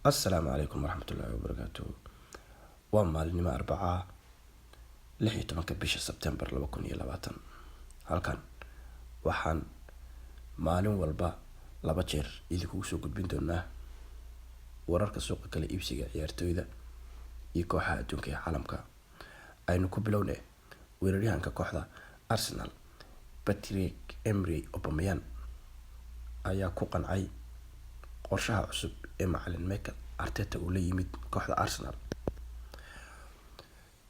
السلام عليكم ورحمة الله وبركاته. ومالنما 16 bisha September 2020. halkan waxaan maalin walba 2 jeer idinku soo gudbin doonaa wararka suuqa kala iibsiga ciyaartoyda iyo kooxaha adduunka ee caalamka. aynu ku bilownay weeraryahanka kooxda Arsenal Pierre-Emerick Aubameyang ayaa ku qancay qorshaha cusub ee macallin Mikel Arteta uu la yimid kooxda Arsenal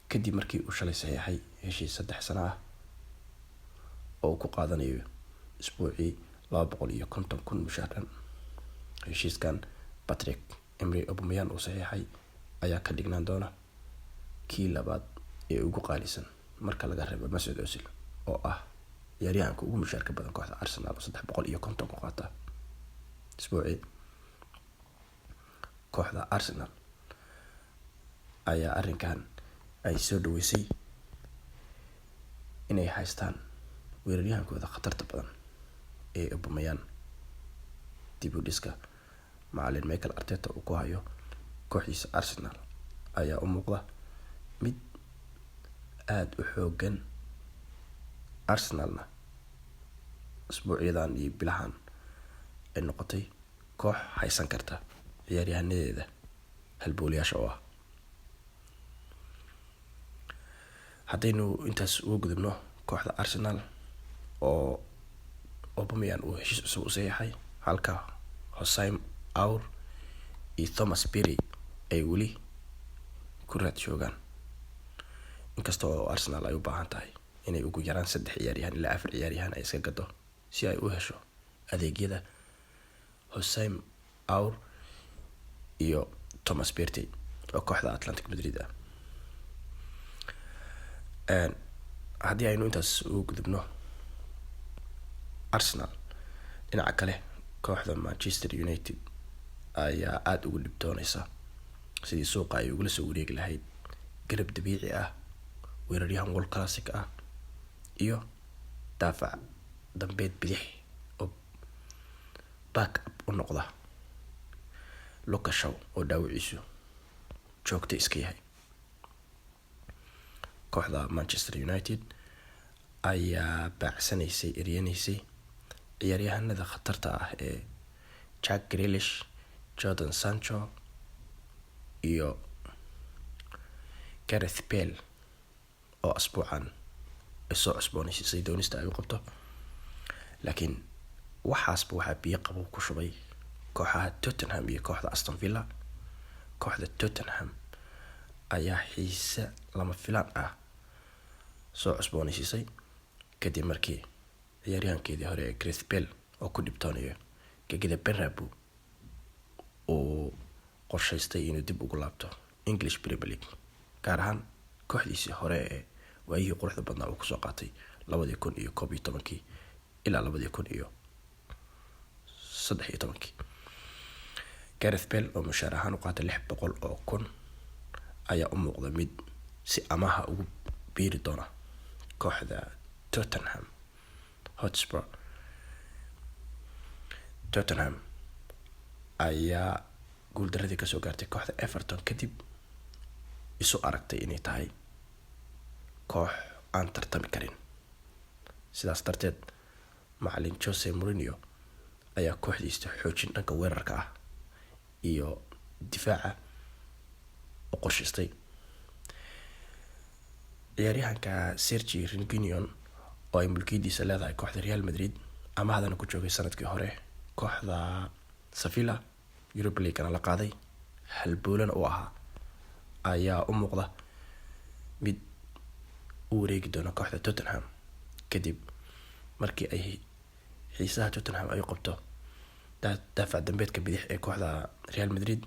kadib markii uu shalay saxiixay heshiis 3 sano ah oo ku qaadanayo isbuucii 250,000 mushaar. heshiiskan Pierre-Emerick Aubameyang uu saxiixay ayaa ka dhignaan doona kii labaad ee ugu qaalisan marka laga reebo Mesut Ozil oo ah ciyaaryahanka ugu mushaarka badan kooxda Arsenal oo 350 ku qaata isbuucii. kooxda Arsenal ayaa arrinkan ay soo dhaweysay inay haystaan weeraryahankooda khatarta badan ee Aubameyang. dib u dhiska macallin Mikel Arteta uu ku hayo kooxdiisa Arsenal ayaa u muuqda mid aad u xoogan. Arsenalna isbuucyadan iyo bilahan ay noqotay koox haysan karta ciyaaryahannadeeda halbowlayaasha oo ah. haddaynu intaas ugu gudubno kooxda Arsenal oo Aubameyang uu heshiis cusub u saxiixay, halka Hossein Aouar iyo Thomas Partey ay weli ku raad joogaan. inkasta oo Arsenal ay u baahan tahay inay ugu yaraan 3 ciyaaryahan ilaa 4 ciyaaryahan ay iska gado si ay u hesho adeegyada Hossein Aouar iyo Thomas Partey oo kooxda Athletic Madrid ah. haddii aynu intaas ugu gudubno Arsenal, dhinaca kale kooxda Manchester United ayaa aad ugu dhibtoonaysa sidii suuqa ay ugula soo wareegi lahayd garab dabiici ah, weeraryahan world classic ah iyo daafac dambeed bidix oo back up u noqda Luka Shaw oo dhaawiciisu joogto iska yahay. kooxda Manchester United ayaa eryaneysay ciyaaryahanada khatarta ah ee Jack Grealish, Jadon Sancho iyo Gareth Bale oo asbuucan soo cusboonaysay doonista ay u qabto. laakiin waxaasba waxaa biyo qabow ku shubay kooxaha Tottenham iyo kooxda Aston Villa. kooxda Tottenham ayaa xiise lama filaan ah soo cusboonaysay kadib markii ciyaaryahankeedii hore ee Gareth Bale oo ku dhibtoonayo gegida Bernabeu uu qorshaystay inuu dib ugu laabto English Premier League, gaar ahaan kooxdiisii hore ee waayihii quruxda badnaa uu kusoo qaatay 2011 ilaa 2013. Gareth Bale oo mushaar ahaan u qaatay 600,000 ayaa u muuqda mid si amaha ugu biiri doona kooxda Tottenham Hotspur. Tottenham ayaa guuldaradii kasoo gaartay kooxda Everton kadib isu aragtay inay tahay koox aan tartami karin. sidaas darteed macallin Jose Mourinho ayaa kooxdiisa xoojin dhanka weerarka ah iyo difaaca u qorshaystay. ciyaaryahanka Sergio Reguilon oo ay mulkiidiisa leedahay kooxda Real Madrid ama hadana ku joogay sanadkii hore kooxda Sevilla, Europa League la qaaday, halbowlana u ahaa, ayaa u muuqda mid u wareegi doona kooxda Tottenham kadib markii ay xiisaha Tottenham ay qabto daafac dambeedka bidix ee kooxda Real Madrid.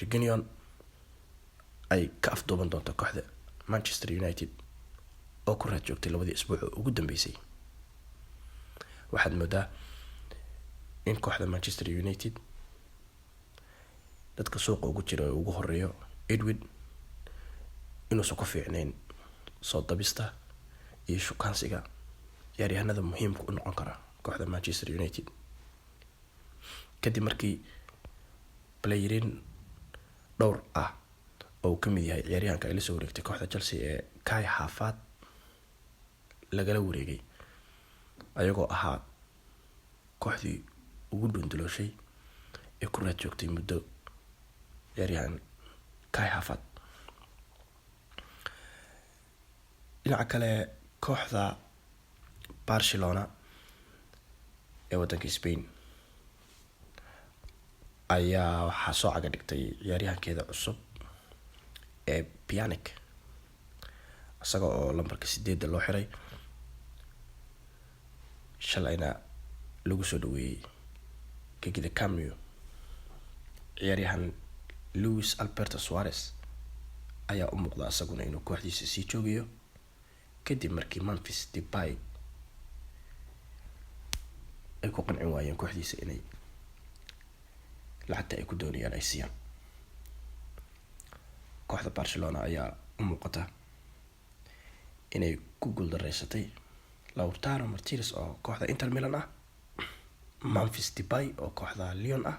Reguilon ay ka afduuban doonto kooxda Manchester United oo ku raad joogtay 2 isbuuc ugu dambeysay. waxaad moodaa in kooxda Manchester United dadka suuqa ugu jira ugu horeeyo Edwin inuusan ku fiicnayn soo dabista iyo shukaansiga ciyaaryahanada muhiimka u noqon kara kooxda Manchester United kadib markii playerin dhowr ah oo ka mid yahay ciyaaryahanka ay la soo wareegtay kooxda Chelsea ee Kai Havertz lagala wareegay ayagoo ahaa kooxdii ugu dhunduloshay ee ku raad joogtay muddo ciyaaryahan Kai Havertz. dhinaca kale kooxda Barcelona ee wadanka Spain ayaa waxaa soo caga dhigtay ciyaaryahankeeda cusub ee Pjanic isaga oo lambarka 8 loo xiray shalayna lagu soo dhaweeyay gegida Camp Nou. ciyaaryahan Luis Alberto Suarez ayaa u muuqda isaguna inuu kooxdiisa sii joogayo kadib markii Memphis Depay ay ku qancin waayeen kooxdiisa inay lacagta ay ku doonayaan ay siiyaan. kooxda Barcelona ayaa u muuqata inay ku guuldareysatay Lautaro Martinez oo kooxda Inter Milan ah, Memphis Depay oo kooxda Lyon ah,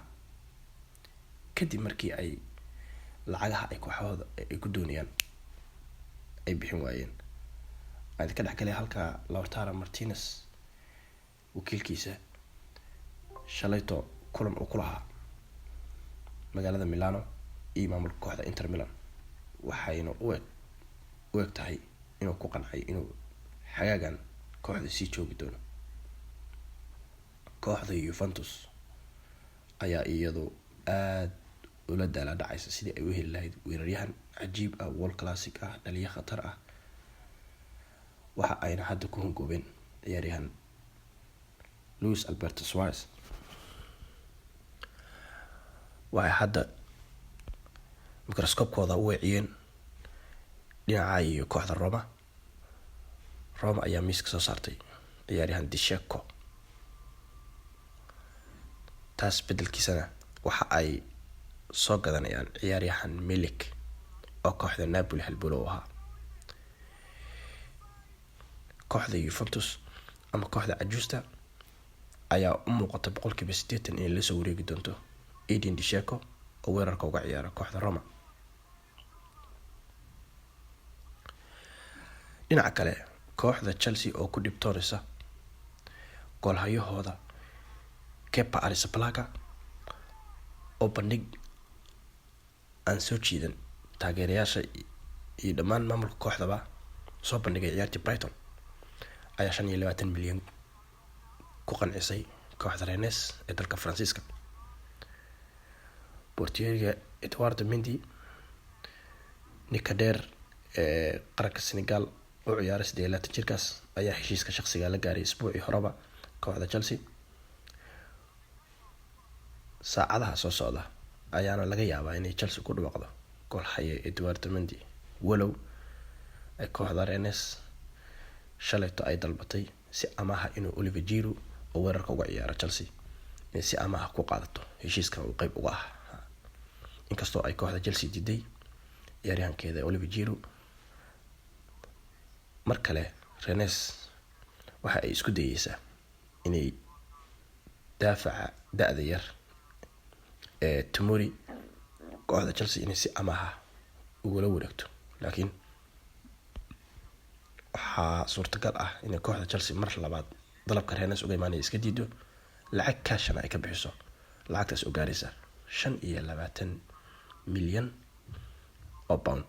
kadib markii ay lacagaha ay kooxdooda ay ku doonayaan ay bixin waayeen. ay ka dhaxgalay halka Lautaro Martinez wakiilkiisa shalayto kulan uu ku lahaa magaalada Milano iyo maamulka kooxda Inter Milan waxayna u eg tahay inuu ku qancay inuu xagaagan kooxda sii joogi doono. kooxda Juventus ayaa iyadu aad ula daala dhacaysa sidii ay u heli lahayd weeraryahan cajiib ah, world classic ah, dhaliya khatar ah. waxa ayna hadda ku hungoobeen ciyaaryahan Luis Alberto Suarez. waxay hadda mikroskobkooda u weeciyeen dhinaca iyo kooxda Roma ayaa miiska soo saartay ciyaaryahan Dzeko. taas bedelkiisana waxa ay soo gadanayaan ciyaaryahan Milik oo kooxda Napoli halbowle u ahaa. kooxda Juventus ama kooxda Ajusta ayaa u muuqata 80% in la soo wareegi doonto Edin Dzeko oo weerarka uga ciyaara kooxda Roma. dhinaca kale kooxda Chelsea oo ku dhibtoonaysa goolhayahooda Kepa Arrizabalaga oo bandhig aan soo jiidan taageerayaasha iyo dhammaan maamulka kooxdaba soo bandhigay ciyaartii Brighton ayaa 25 milyan ku qancisay kooxda Rennes ee dalka Faransiiska. Portieriga Edouard Mendy Nikader ee qaranka Senegal oo ciyaaray 18 jirkaas ayaa heshiiska shakhsiga la gaaray isbuucii horeba kooxda Chelsea. saacadaha soo socda ayaana laga yaabaa inay Chelsea ku dhawaaqdo goolhaye Edouard Mendy walow ay kooxda Rennes shalayto ay dalbatay si amaha inuu Olivier Giroud oo weerarka uga ciyaara Chelsea in si amaha ku qaadato heshiiskan uu qayb uga ah. inkastoo ay kooxda Chelsea diiday ciyaaryahankeeda Olivier Giroud, mar kale Rennes waxa ay isku dayaysaa inay daafaca da'da yar ee Tomori kooxda Chelsea inay si amaha ugula wareegto, laakiin waxaa suurtagal ah in kooxda Chelsea mar labaad dalabka Rennes uga imaanay iska diido lacag kaashana ay ka bixiso. lacagtaas oo gaaraysa 25 milyan oo pound.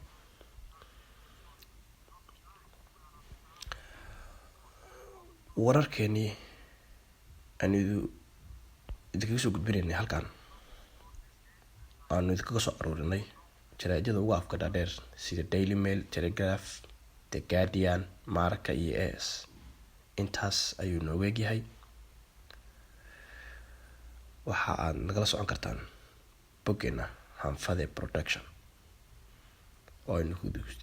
wararkeeni anigu idinkaga soo gudbinaynay halkan aanu idinkaga soo aruurinay jaraa'idada ugu afka dhaadheer sida Daily Mail, Telegraph, The Guardian, Marca iyo AS. intaas ayuu nooga egyahay. waxa aad nagala socon kartaan boggeena Hanfade Production oo aynu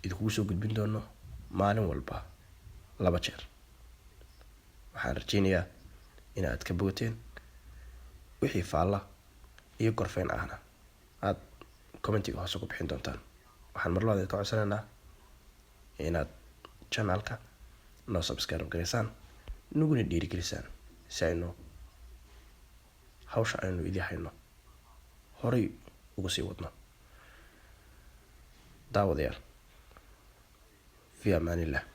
idinkugu soo gudbin doono maalin walba 2 jeer. waxaan rajaynayaa in aad ka bogateen wixii faalla iyo gorfeyn ahna aad commentiga hoose ku bixin doontaan. waxaan mar labaad ka codsanaynaa inaad channelka noo subscribe gareysaan nuguna dhiirigelisaan si aynu hawsha aynu idin hayno horay ugu sii wadno. daawadayaal fi amaanillah.